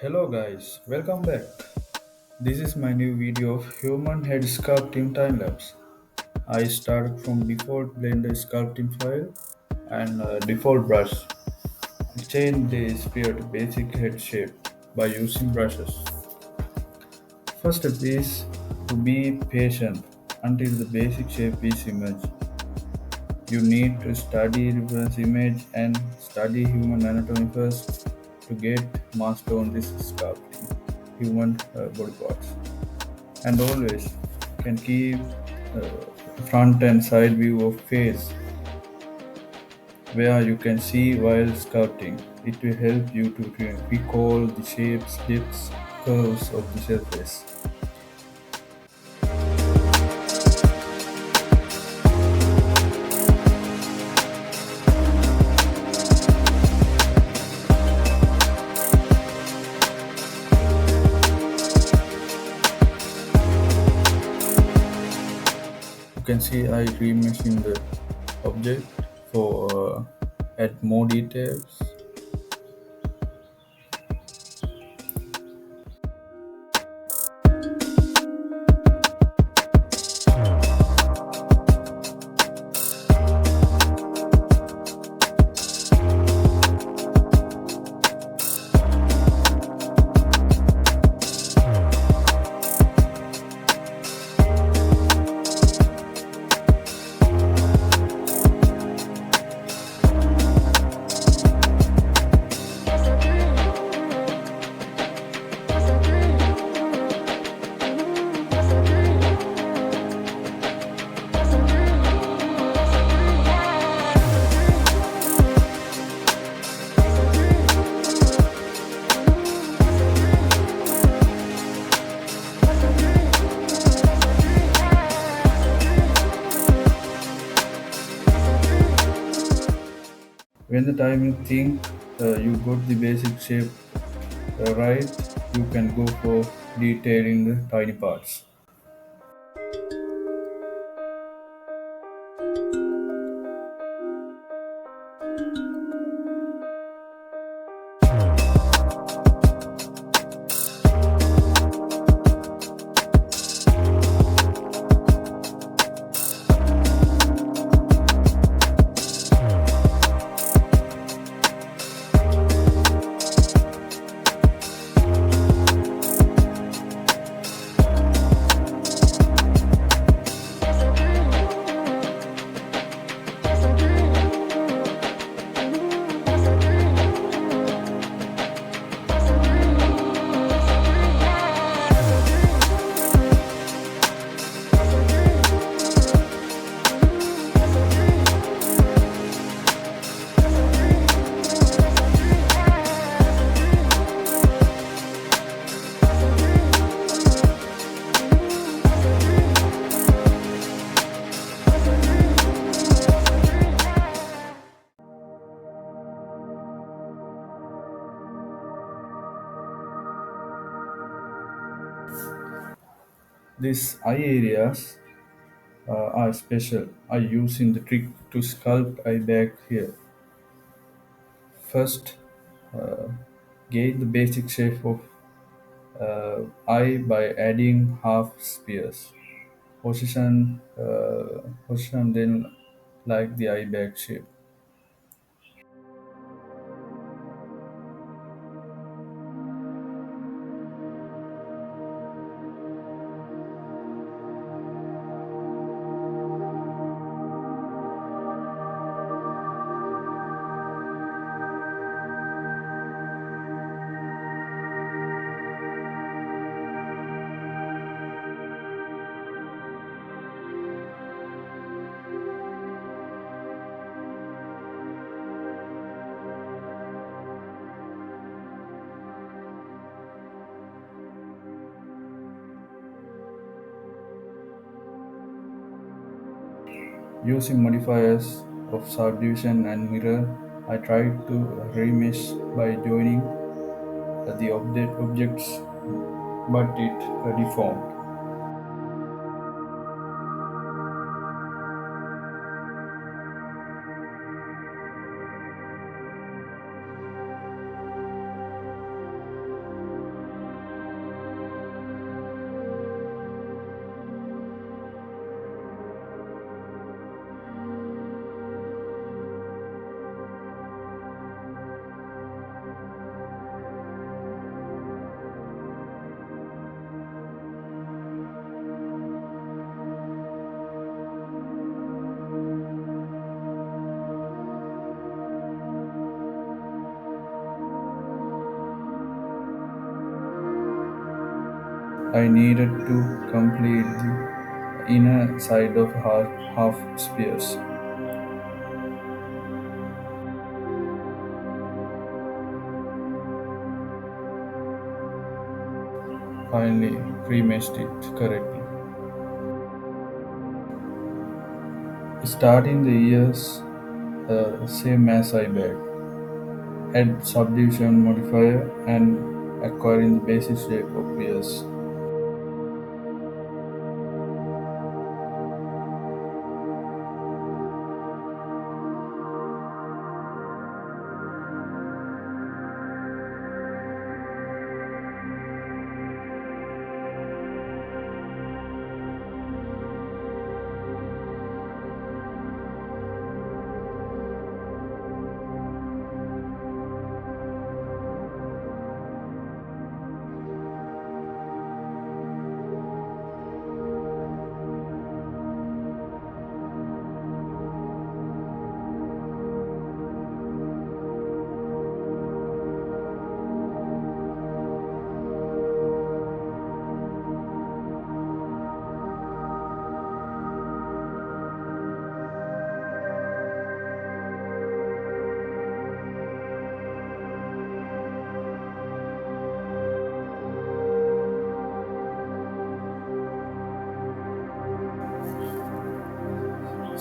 Hello guys, welcome back. This is my new video of human head sculpting time lapse. I started from default Blender sculpting file and default brush. Change the sphere to basic head shape by using brushes. First step is to be patient until the basic shape is emerged. You need to study reference image and study human anatomy first to get master on this sculpting human body parts. And always can keep front and side view of face where you can see while sculpting. It will help you to recall the shapes, depths, curves of the surface. You can see I remeshing the object for add more details. When the time you think you got the basic shape right, you can go for detailing the tiny parts. These eye areas are special. I use in the trick to sculpt eye back here. First, uh, gain the basic shape of eye by adding half spheres. Position then like the eye back shape. Using modifiers of subdivision and mirror, I tried to remesh by joining the objects, but it deformed. I needed to complete the inner side of half spheres. Finally, pre-meshed it correctly. Starting the ears same as I bet. Add subdivision modifier and acquiring the basic shape of ears.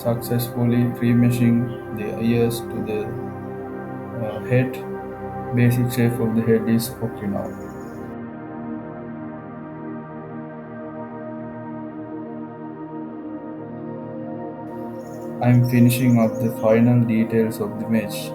Successfully remeshing the ears to the head. Basic shape of the head is okay now. I'm finishing up the final details of the mesh.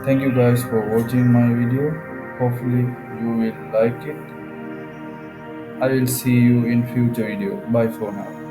Thank you guys for watching my video. Hopefully you will like it. I will see you in future video. Bye for now.